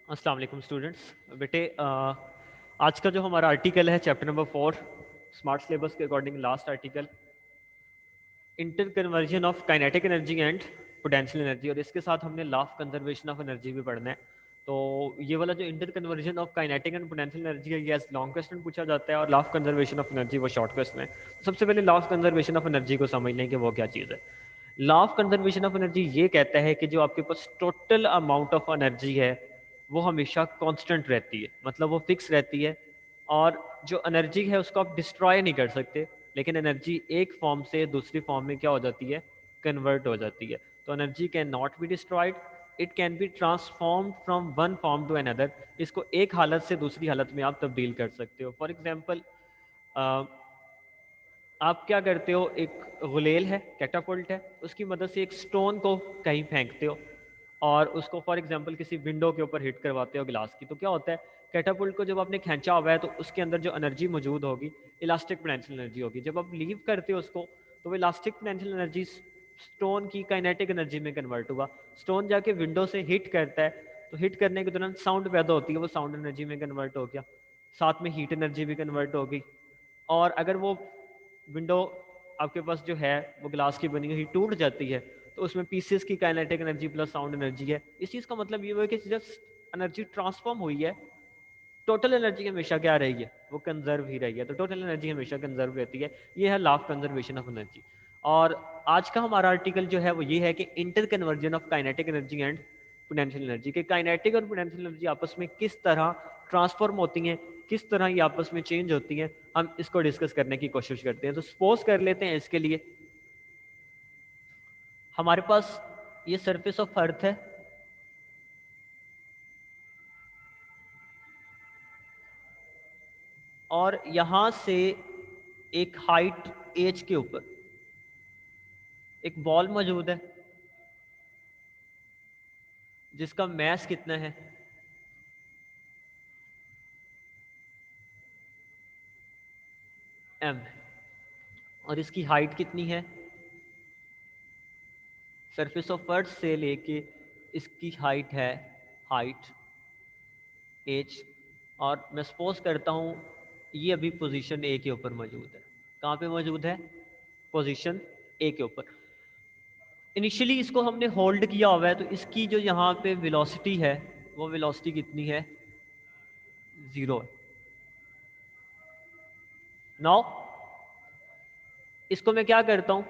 अस्सलाम वालेकुम स्टूडेंट्स। बेटे आज का जो हमारा आर्टिकल है चैप्टर नंबर 4 स्मार्ट सिलेबस के according last article inter conversion of kinetic energy and potential energy, और इसके साथ हमने law of conservation of energy भी पढ़ना है। तो ये वाला जो inter conversion of kinetic and potential energy है ये एज लॉन्ग क्वेश्चन पूछा जाता है और law of conservation of energy वो शॉर्ट क्वेश्चन है। सबसे पहले law of conservation of energy को समझ लें कि वो क्या चीज़ है। Law of conservation of energy ये कहता है कि जो आपके पास टोटल अमाउंट ऑफ एनर्जी है वो हमेशा कांस्टेंट रहती है, मतलब वो फिक्स रहती है। और जो एनर्जी है उसको आप डिस्ट्रॉय नहीं कर सकते, लेकिन एनर्जी एक फॉर्म से दूसरी फॉर्म में क्या हो जाती है, कन्वर्ट हो जाती है। तो energy can not be destroyed, it can be transform from one form to another. इसको एक हालत से दूसरी हालत में आप तब्दील कर सकते हो। फॉर एग्जाम्पल आप क्या करते हो, एक गुलेल है, कैटापुल्ट है, उसकी मदद से एक स्टोन को कहीं फेंकते हो और उसको फॉर एग्जांपल किसी विंडो के ऊपर हिट करवाते हो ग्लास की। तो क्या होता है, कैटापुल्ट को जब आपने खींचा हुआ है तो उसके अंदर जो एनर्जी मौजूद होगी इलास्टिक पोटेंशियल एनर्जी होगी। जब आप लीव करते हो उसको तो वो इलास्टिक पोटेंशियल एनर्जी स्टोन की काइनेटिक एनर्जी में कन्वर्ट हुआ। स्टोन जाके विंडो से हिट करता है तो हिट करने के दौरान साउंड पैदा होती है, वो साउंड एनर्जी में कन्वर्ट हो गया, साथ में हीट एनर्जी भी कन्वर्ट हो गई। और अगर वो विंडो आपके पास जो है वो ग्लास की बनी हुई टूट जाती है तो उसमें पीसेस की kinetic energy plus sound energy है। इस चीज़ का मतलब ये हुआ कि जब एनर्जी ट्रांसफॉर्म हुई है, टोटल एनर्जी हमेशा क्या रही है, वो कंजर्व ही रही है। तो टोटल एनर्जी हमेशा कंजर्व रहती है। ये है law of conservation of energy. और आज का हमारा आर्टिकल जो है वो ये है कि inter conversion of kinetic energy and potential energy, के काइनेटिक और पोटेंशियल एनर्जी आपस में किस तरह ट्रांसफॉर्म होती हैं, किस तरह ये आपस में चेंज होती हैं, हम इसको डिस्कस करने की कोशिश करते हैं। तो सपोज कर लेते हैं इसके लिए हमारे पास ये सरफेस ऑफ अर्थ है और यहां से एक हाइट एज के ऊपर एक बॉल मौजूद है जिसका मैस कितना है, एम, और इसकी हाइट कितनी है, सरफेस ऑफ अर्थ से लेके इसकी हाइट है, हाइट एच। और मैं सपोज करता हूँ ये अभी पोजीशन ए के ऊपर मौजूद है। कहाँ पे मौजूद है, पोजीशन ए के ऊपर। इनिशियली इसको हमने होल्ड किया हुआ है तो इसकी जो यहाँ पे वेलोसिटी है वो वेलोसिटी कितनी है, जीरो है। नाउ इसको मैं क्या करता हूँ,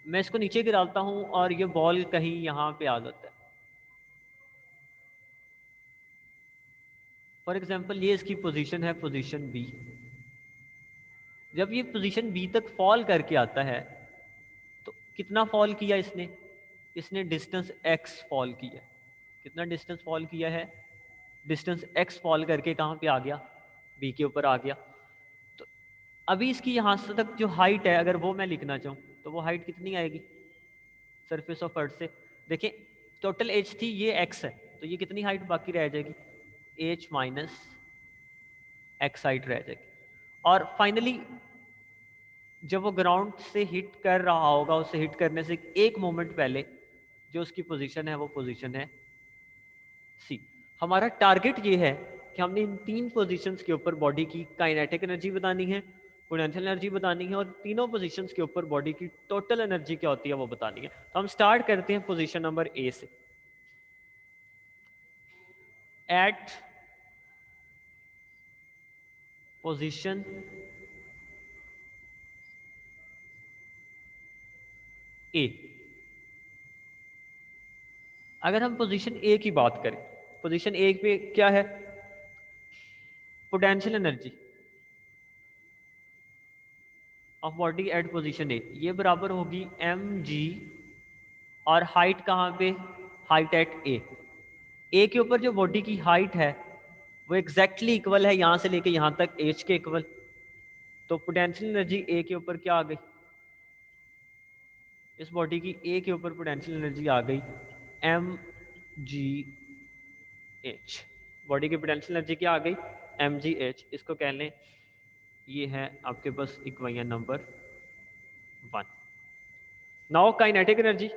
मैं इसको नीचे गिराता हूँ और ये बॉल कहीं यहाँ पे आ जाता है। फॉर एग्जाम्पल ये इसकी पोजीशन है, पोजीशन बी। जब ये पोजीशन बी तक फॉल करके आता है तो कितना फॉल किया इसने, इसने डिस्टेंस एक्स फॉल किया। कितना डिस्टेंस फॉल किया है, डिस्टेंस एक्स फॉल करके कहाँ पे आ गया, बी के ऊपर आ गया। तो अभी इसकी यहाँ से तक जो हाइट है अगर वो मैं लिखना चाहूँ तो वो हाइट कितनी आएगी, सरफेस ऑफ अर्थ से देखिए टोटल एच थी, ये एक्स है, तो ये कितनी हाइट बाकी रह जाएगी, एच माइनस एक्स हाइट रह जाएगी। और फाइनली जब वो ग्राउंड से हिट कर रहा होगा, उसे हिट करने से एक मोमेंट पहले जो उसकी पोजीशन है वो पोजीशन है सी। हमारा टारगेट ये है कि हमने इन तीन पोजीशंस के ऊपर बॉडी की काइनेटिक एनर्जी बतानी है, पोटेंशियल एनर्जी बतानी है, और तीनों पोजीशंस के ऊपर बॉडी की टोटल एनर्जी क्या होती है वो बतानी है। तो हम स्टार्ट करते हैं पोजीशन नंबर ए से। एट पोजीशन ए, अगर हम पोजीशन ए की बात करें, पोजीशन ए पे क्या है, potential energy of body at position A, ये बराबर होगी एम जी, और हाइट कहाँ पे, हाइट एट ए। ए के ऊपर जो बॉडी की हाइट है वो एग्जैक्टली इक्वल है यहाँ से लेके यहाँ तक एच के इक्वल। तो पोटेंशियल एनर्जी ए के ऊपर क्या आ गई, इस बॉडी की ए के ऊपर पोटेंशियल एनर्जी आ गई एम जी एच। बॉडी की पोटेंशियल एनर्जी क्या आ गई, एम जी एच। इसको कह लें ये है आपके पास equation number 1। Now kinetic energy,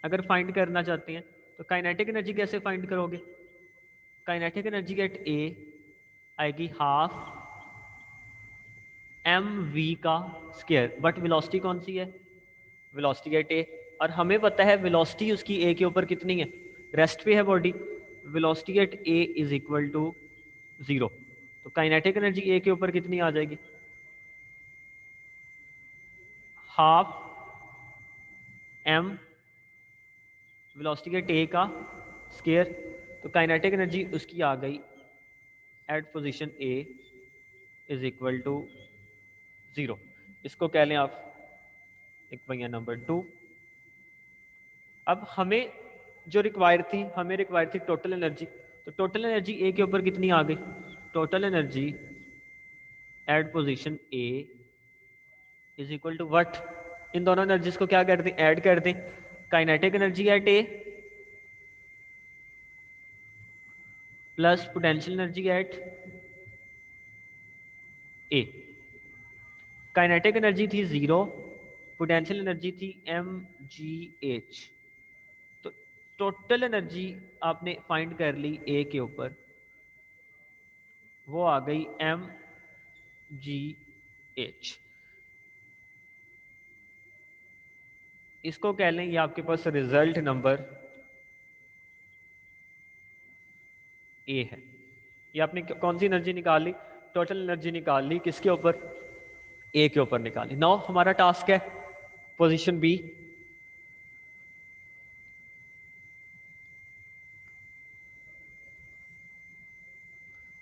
अगर फाइंड करना चाहते हैं तो काइनेटिक एनर्जी कैसे फाइंड करोगे? काइनेटिक एनर्जी एट ए आएगी हाफ एम वी का स्क्वायर, बट वेलोसिटी कौन सी है? वेलोसिटी एट ए, और हमें पता है वेलोसिटी उसकी ए के ऊपर कितनी है, रेस्ट पे है body, velocity at A is equal to 0। तो काइनेटिक एनर्जी ए के ऊपर कितनी आ जाएगी? Half M velocity at A का स्क्वायर, तो काइनेटिक एनर्जी उसकी आ गई at position A is equal to 0। इसको कह लें आप इक्वेशन नंबर 2। अब हमें जो रिक्वायर थी, हमें रिक्वायर थी टोटल एनर्जी, तो टोटल एनर्जी ए के ऊपर कितनी आ गई? Total energy at position A is equal to what? इन दोनों एनर्जीज को क्या कर दें, ऐड कर दें। Kinetic energy at A plus potential energy at A. Kinetic energy थी 0, पोटेंशियल एनर्जी थी mgh। तो टोटल एनर्जी आपने फाइंड कर ली ए के ऊपर, वो आ गई mgh। इसको कह लें ये आपके पास रिजल्ट नंबर ए है। ये आपने कौन सी एनर्जी निकाल ली? टोटल एनर्जी निकाल ली, किसके ऊपर? ए के ऊपर निकाली। नाउ हमारा टास्क है पोजीशन बी।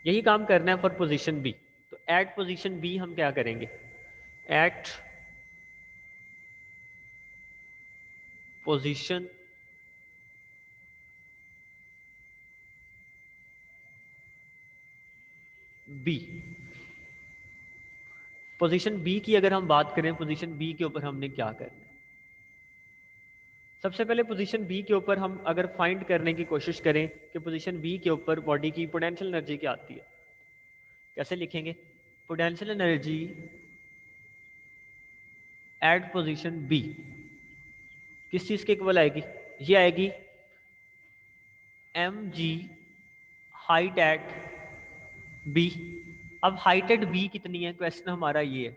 यही काम करना है फॉर पोजीशन बी। तो एट पोजीशन बी हम क्या करेंगे? At position B, position B की अगर हम बात करें, पोजीशन बी के ऊपर हमने क्या करना है? सबसे पहले पोजीशन बी के ऊपर हम अगर फाइंड करने की कोशिश करें कि पोजीशन बी के ऊपर बॉडी की पोटेंशियल एनर्जी क्या आती है, कैसे लिखेंगे? Potential energy at position B किस चीज के इक्वल आएगी? ये आएगी M G height at B. अब हाइट एट बी कितनी है, क्वेश्चन हमारा ये है।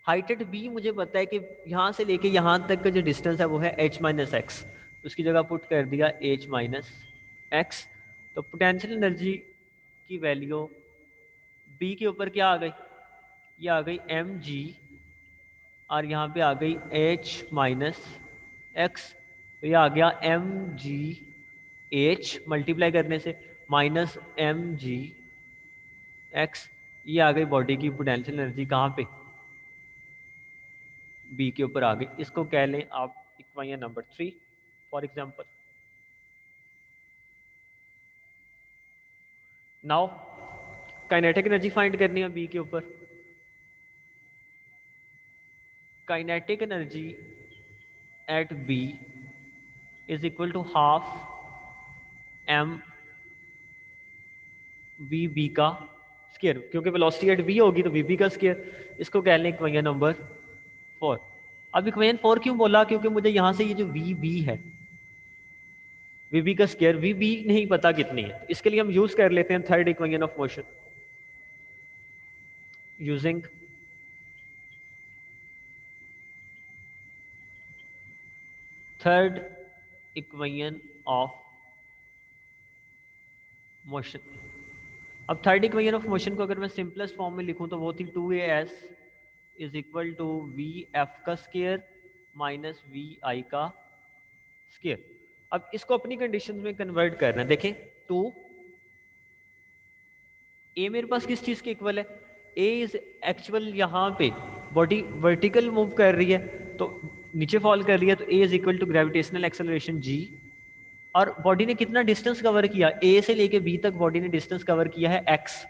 हाइट एट बी मुझे पता है कि यहाँ से लेके यहाँ तक का जो डिस्टेंस है वो है h माइनस एक्स, उसकी जगह पुट कर दिया h माइनस एक्स। तो पोटेंशियल एनर्जी की वैल्यू बी के ऊपर क्या आ गई? ये आ गई एम जी, और यहाँ पे आ गई h माइनस एक्स। तो ये आ गया एम जी एच मल्टीप्लाई करने से माइनस एम जी एक्स। ये आ गई बॉडी की पोटेंशियल एनर्जी कहाँ पे? बी के ऊपर आ गई। इसको कह लें आप equation number 3 for example. Now kinetic energy find करनी है बी के ऊपर। Kinetic energy at B is equal to half M V B का स्क्वायर, क्योंकि वेलोसिटी एट बी होगी तो वी बी का स्क्वायर। इसको कह लें इक्वेशन नंबर 4। अब इक्वेशन 4 क्यों बोला? क्योंकि मुझे यहां से ये जो वी बी है, वी बी का स्क्वायर, वी बी नहीं पता कितनी है। इसके लिए हम यूज कर लेते हैं third equation of motion. Using third equation of motion. अब थर्ड इक्वेशन ऑफ मोशन को अगर मैं सिंपलेस्ट फॉर्म में लिखूं तो वो थी 2as is equal to V F का स्क्वायर माइनस वी आई का स्क्वायर। अब इसको अपनी कंडीशन में कन्वर्ट करना है। देखें, 2 ए मेरे पास किस चीज के इक्वल है? ए इज एक्चुअल, यहाँ पे बॉडी वर्टिकल मूव कर रही है तो नीचे फॉल कर रही है, तो A is equal to gravitational acceleration G. और बॉडी ने कितना डिस्टेंस कवर किया? ए से लेके बी तक बॉडी ने डिस्टेंस कवर किया है एक्स।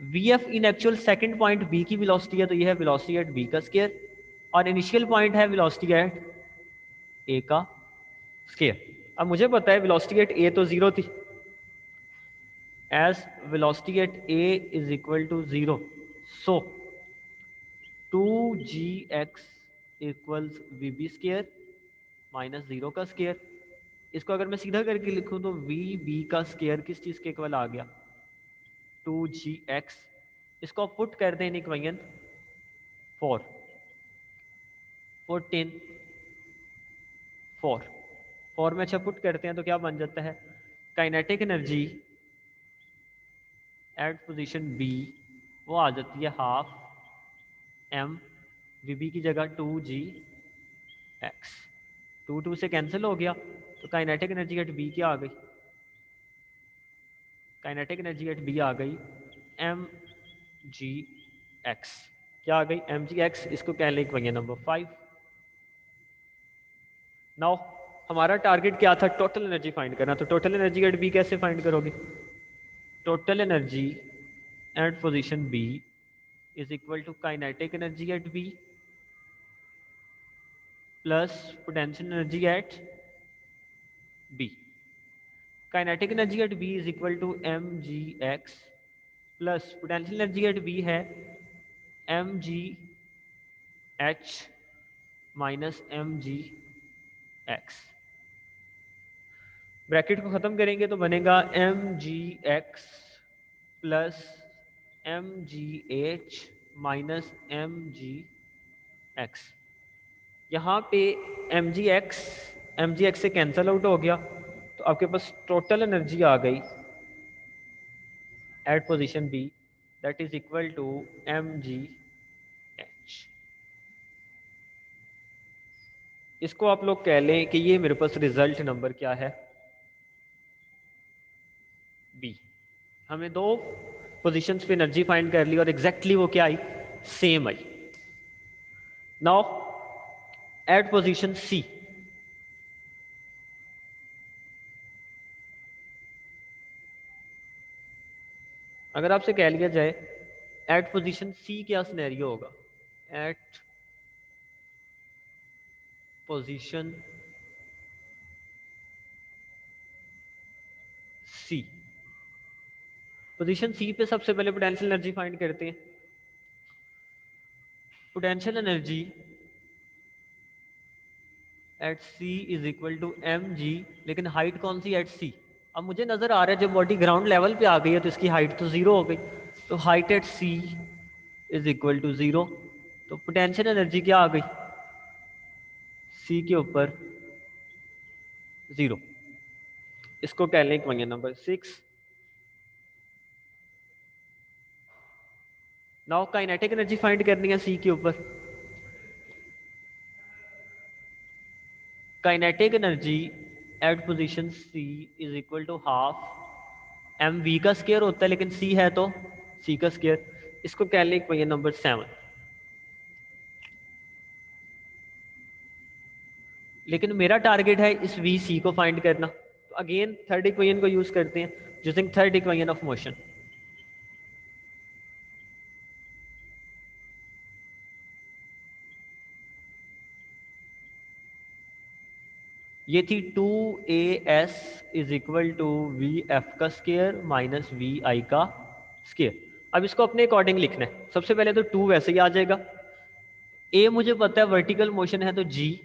V F in actual second point B की वेलोसिटी है, तो ये है वेलोसिटी एट बी का स्क्वायर, और इनिशियल पॉइंट है वेलोसिटी एट ए का स्क्वायर। अब मुझे पता है वेलोसिटी एट ए तो 0 थी, as velocity at a is equal to 0, so 2gx equals vb square minus 0 का स्केयर। इसको अगर मैं सीधा करके लिखूं तो वी बी का स्केयर किस चीज़ के इक्वल आ गया, 2gx। इसको आप पुट कर दें इन इक्वेशन 4 14 4 4 में अच्छा पुट करते हैं तो क्या बन जाता है, kinetic energy at position B वो आ जाती है हाफ एम वी बी की जगह 2g x। 2 से कैंसिल हो गया तो काइनेटिक एनर्जी एट बी क्या आ गई, काइनेटिक एनर्जी एट बी आ गई mgx। क्या आ गई, mgx। इसको कह लें इक्वेशन नंबर 5। नाउ हमारा टारगेट क्या था, टोटल एनर्जी फाइंड करना। तो टोटल एनर्जी एट बी कैसे फाइंड करोगे, total energy at position B is equal to kinetic energy at B plus potential energy at B. Kinetic energy at B is equal to M G X plus potential energy at B है M G H minus M G X. Bracket को ख़त्म करेंगे तो बनेगा M G X plus M G H minus M G X. यहाँ पे M G X से cancel out हो गया तो आपके पास टोटल एनर्जी आ गई at position B that is equal to M G H. इसको आप लोग कह लें कि ये मेरे पास रिजल्ट नंबर क्या है, बी। हमने दो पोजीशंस पे एनर्जी फाइंड कर ली और एग्जैक्टली वो क्या आई, सेम आई। नाउ एट पोजीशन सी, अगर आपसे कह लिया जाए एट पोजीशन सी क्या सिनेरियो होगा, at position C. Position C पे सबसे पहले पोटेंशियल एनर्जी फाइंड करते हैं। Potential energy at C is equal to M G, लेकिन हाइट कौन सी एट सी। अब मुझे नजर आ रहा है जब बॉडी ग्राउंड लेवल पे आ गई है तो इसकी हाइट तो जीरो हो गई, तो height at C is equal to zero. तो पोटेंशियल एनर्जी क्या आ गई सी के ऊपर, जीरो। इसको कह लें equation number 6। Now kinetic energy find करनी है सी के ऊपर। Kinetic energy at position C is equal to half M V का स्केयर होता है, लेकिन सी है तो सी का स्केयर। इसको कह लें इक्वेशन नंबर 7। लेकिन मेरा टारगेट है इस वी सी को फाइंड करना, तो अगेन थर्ड इक्वेशन को यूज करते हैं, using third equation of motion. ये थी 2as is equal to V F का स्केयर माइनस वी आई का स्केयर। अब इसको अपने अकॉर्डिंग लिखना है। सबसे पहले तो 2 वैसे ही आ जाएगा, ए मुझे पता है वर्टिकल मोशन है तो जी।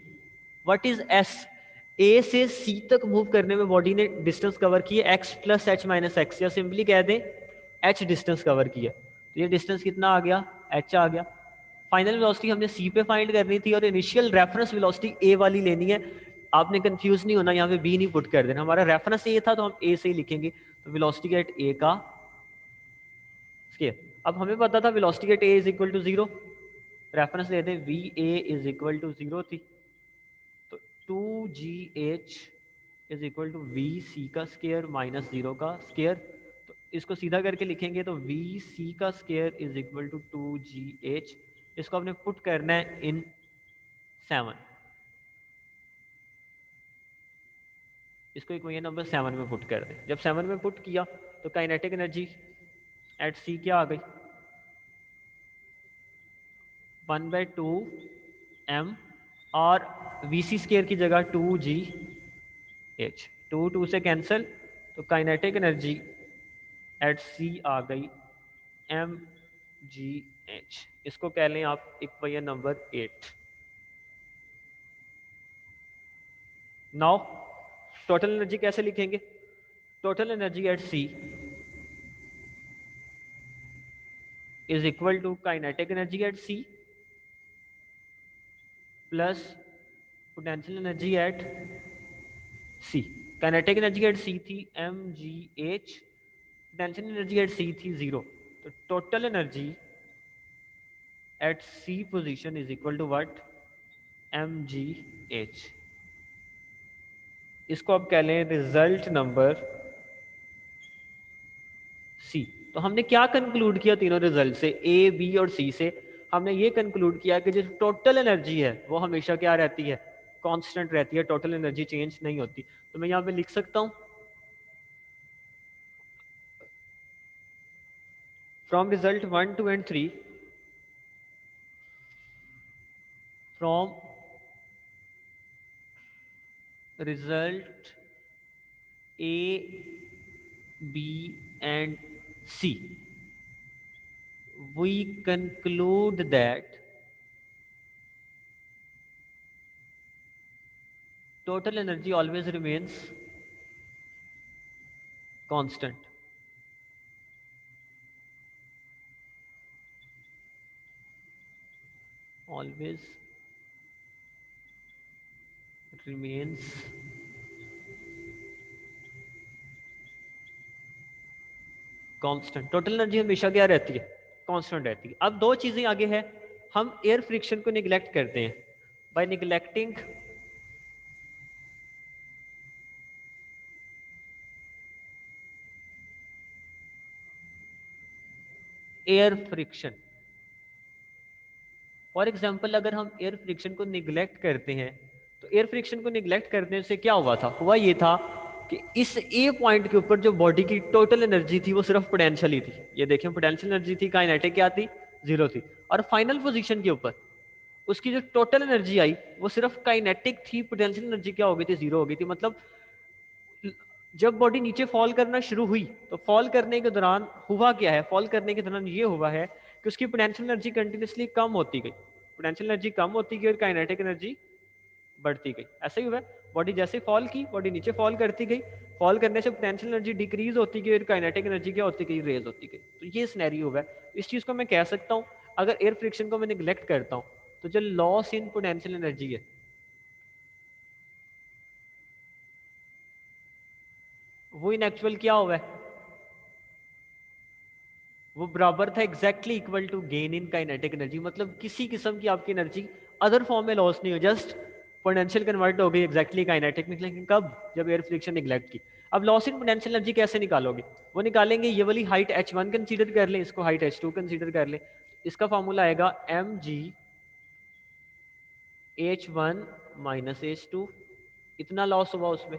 व्हाट इज एस, ए से सी तक मूव करने में बॉडी ने डिस्टेंस कवर की है x plus H minus x, या सिंपली कह दें एच डिस्टेंस कवर किया। तो ये डिस्टेंस कितना आ गया, एच आ गया। फाइनल वेलोसिटी हमने सी पे फाइंड करनी थी और इनिशियल रेफरेंस वेलोसिटी ए वाली लेनी है। आपने कंफ्यूज नहीं होना, यहाँ पे बी नहीं पुट कर देना, हमारा रेफरेंस ए था तो हम ए से ही लिखेंगे। तो वेलोसिटी एट ए का स्केयर। अब हमें पता था velocity at A is equal to zero, reference दे दें V A is equal to zero थी, तो 2gh is equal to V C का स्केयर माइनस जीरो का स्केयर। तो इसको सीधा करके लिखेंगे तो वी सी का square is equal to 2gh। इसको आपने पुट करना है इन 7, इसको इक्वेशन नंबर 7 में पुट कर दें। जब 7 में पुट किया तो काइनेटिक एनर्जी एट सी क्या आ गई, 1/2 m, और वी सी स्केयर की जगह 2gh। 2 से कैंसिल, तो काइनेटिक एनर्जी एट सी आ गई mgh। इसको कह लें आप equation number 8। Now total energy कैसे लिखेंगे? Total energy at C is equal to kinetic energy at C plus potential energy at C. Kinetic energy at C थी mgh, potential energy at C थी 0। तो total energy at C position is equal to what? mgh। इसको आप कह लें result number C. तो हमने क्या कंक्लूड किया तीनों रिजल्ट से, ए बी और सी से? हमने ये कंक्लूड किया कि जो टोटल एनर्जी है वो हमेशा क्या रहती है? कांस्टेंट रहती है, टोटल एनर्जी चेंज नहीं होती। तो मैं यहाँ पे लिख सकता हूँ from result 1 2 and 3, from result A B and C we conclude that total energy always remains constant। always remains constant. Total energy हमेशा क्या रहती है? कांस्टेंट रहती है। अब दो चीजें आगे है, हम एयर फ्रिक्शन को निगलेक्ट करते हैं। By neglecting air friction, for example अगर हम एयर फ्रिक्शन को निगलेक्ट करते हैं तो एयर फ्रिक्शन को निगलेक्ट करने से क्या हुआ था? हुआ ये था कि इस ए पॉइंट के ऊपर जो बॉडी की टोटल एनर्जी थी वो सिर्फ पोटेंशियल ही थी। ये देखें पोटेंशियल एनर्जी थी, काइनेटिक क्या थी? 0 थी। और फाइनल पोजीशन के ऊपर उसकी जो टोटल एनर्जी आई वो सिर्फ काइनेटिक थी, पोटेंशियल एनर्जी क्या हो गई थी? 0 हो गई थी। मतलब जब बॉडी नीचे फॉल करना शुरू हुई तो फॉल करने के दौरान हुआ क्या है? फॉल करने के दौरान ये हुआ है कि उसकी पोटेंशियल एनर्जी कंटिन्यूसली कम होती गई, पोटेंशियल एनर्जी कम होती गई और काइनेटिक एनर्जी बढ़ती गई। ऐसे ही हुआ, बॉडी जैसे फॉल की, बॉडी नीचे फॉल करती गई, फॉल करने से पोटेंशियल एनर्जी डिक्रीज होती गई और काइनेटिक एनर्जी क्या होती गई? रेज होती गई। तो ये सिनेरियो हुआ है। इस चीज को मैं कह सकता हूँ, अगर एयर फ्रिक्शन को मैं निगलेक्ट करता हूँ तो जो लॉस इन पोटेंशियल एनर्जी है वो इन एक्चुअल क्या हुआ है? वो बराबर था exactly equal to gain in kinetic energy. मतलब किसी किस्म की आपकी एनर्जी अदर फॉर्म में लॉस नहीं हो, जस्ट पोटेंशियल कन्वर्ट हो गई एग्जैक्टली काइनेटिक में। लेकिन कब? जब एयर फ्रिक्शन निगलेक्ट की। अब लॉस इन पोटेंशियल एनर्जी कैसे निकालोगे? वो निकालेंगे, ये वाली हाइट h1 कंसीडर कर लें, इसको हाइट h2 कंसीडर कर लें। इसका फॉर्मूला आएगा mg h1 माइनस h2। इतना लॉस हुआ उसमें।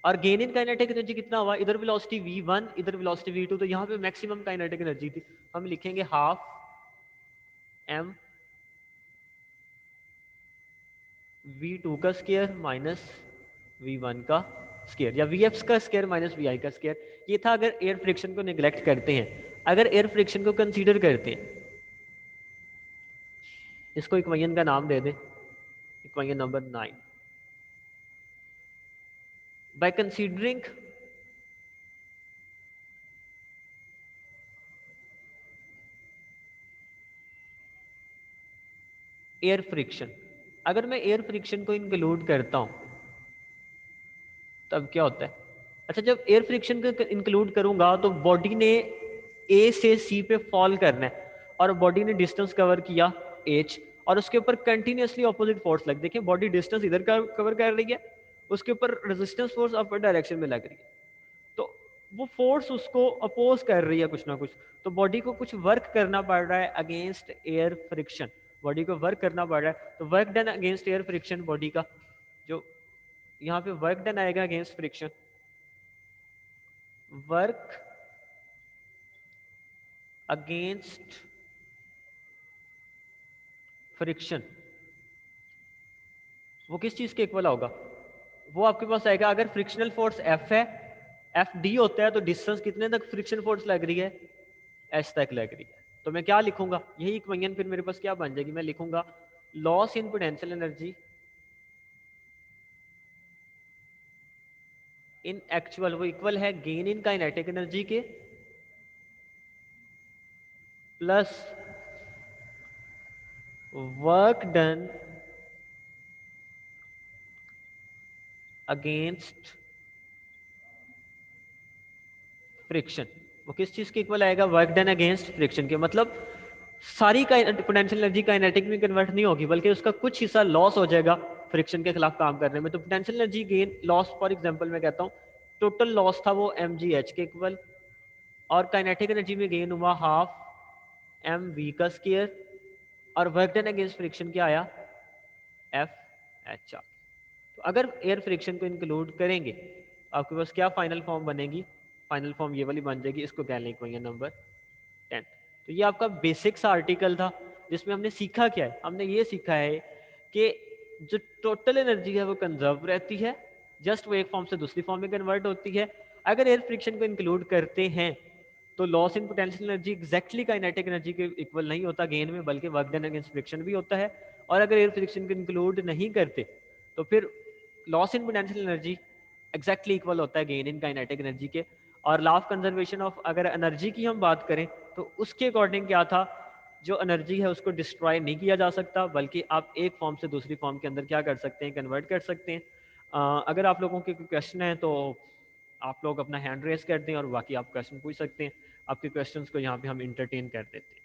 और गेन इन काइनेटिक एनर्जी कितना हुआ? इधर वेलोसिटी v1 इधर वेलोसिटी v2, तो यहाँ पे मैक्सिमम काइनेटिक एनर्जी थी। हम लिखेंगे हाफ m v2 का स्केयर माइनस v1 का स्केयर, या vf का स्केयर माइनस vi का स्केयर। ये था अगर एयर फ्रिक्शन को निगलेक्ट करते हैं। अगर एयर फ्रिक्शन को कंसीडर करते हैं, इसको इक्वेशन का नाम दे दें, equation number 9। By considering air friction, अगर मैं एयर फ्रिक्शन को इंक्लूड करता हूं तब क्या होता है? अच्छा, जब एयर फ्रिक्शन को इंक्लूड करूंगा तो बॉडी ने ए से सी पे फॉल करना है और बॉडी ने डिस्टेंस कवर किया h, और उसके ऊपर कंटिन्यूसली ऑपोजिट फोर्स लग, देखिए बॉडी डिस्टेंस इधर का कवर कर रही है, उसके ऊपर रेजिस्टेंस फोर्स अपर डायरेक्शन में लग रही है। तो वो फोर्स उसको अपोज कर रही है कुछ ना कुछ, तो बॉडी को कुछ वर्क करना पड़ रहा है अगेंस्ट एयर फ्रिक्शन। बॉडी को वर्क करना पड़ रहा है, तो work done against air friction body का, जो यहाँ पे वर्क डन आएगा against friction, work against friction, वो किस चीज के इक्वल होगा? वो आपके पास आएगा, अगर फ्रिक्शनल फोर्स F है, एफ डी होता है, तो डिस्टेंस कितने तक फ्रिक्शन फोर्स लग रही है? एच तक लग रही है। तो मैं क्या लिखूंगा? यही इक्वेशन फिर मेरे पास क्या बन जाएगी? मैं लिखूंगा loss in potential energy in actual वो इक्वल है गेन इन काइनेटिक एनर्जी के plus work done against friction. वो किस चीज के इक्वल आएगा? वर्क डन अगेंस्ट फ्रिक्शन के। मतलब सारी पोटेंशियल एनर्जी काइनेटिक में कन्वर्ट नहीं होगी, बल्कि उसका कुछ हिस्सा लॉस हो जाएगा फ्रिक्शन के खिलाफ काम करने में। तो potential energy gain loss, for example मैं कहता हूँ टोटल लॉस था वो mgh के इक्वल, और काइनेटिक एनर्जी में गेन हुआ हाफ mv का स्क्वायर, और वर्क डन अगेंस्ट फ्रिक्शन क्या आया? FHR। तो अगर एयर फ्रिक्शन को इंक्लूड करेंगे तो आपके पास क्या फाइनल फॉर्म बनेगी? फाइनल फॉर्म ये वाली बन जाएगी, इसको कह लें क्वेश्चन नंबर 10। तो ये आपका बेसिक्स आर्टिकल था, जिसमें हमने सीखा क्या है? हमने ये सीखा है कि जो टोटल एनर्जी है वो कंजर्व रहती है, जस्ट वो एक फॉर्म से दूसरी फॉर्म में कन्वर्ट होती है। अगर एयर फ्रिक्शन को इंक्लूड करते हैं तो loss in potential energy exactly kinetic energy के इक्वल नहीं होता गेन में, बल्कि वर्क डन अगेंस्ट फ्रिक्शन भी होता है। और अगर एयर फ्रिक्शन को इंक्लूड नहीं करते तो फिर loss in potential energy exactly equal होता है गेन इन काइनेटिक एनर्जी के। और लॉ ऑफ कंजर्वेशन ऑफ अगर एनर्जी की हम बात करें तो उसके अकॉर्डिंग क्या था? जो एनर्जी है उसको डिस्ट्रॉय नहीं किया जा सकता, बल्कि आप एक फॉर्म से दूसरी फॉर्म के अंदर क्या कर सकते हैं? कन्वर्ट कर सकते हैं। अगर आप लोगों के कोई क्वेश्चन है तो आप लोग अपना हैंड रेस कर दें, और बाकी आप क्वेश्चन पूछ सकते हैं। आपके क्वेश्चंस को यहाँ पे हम इंटरटेन कर देते हैं।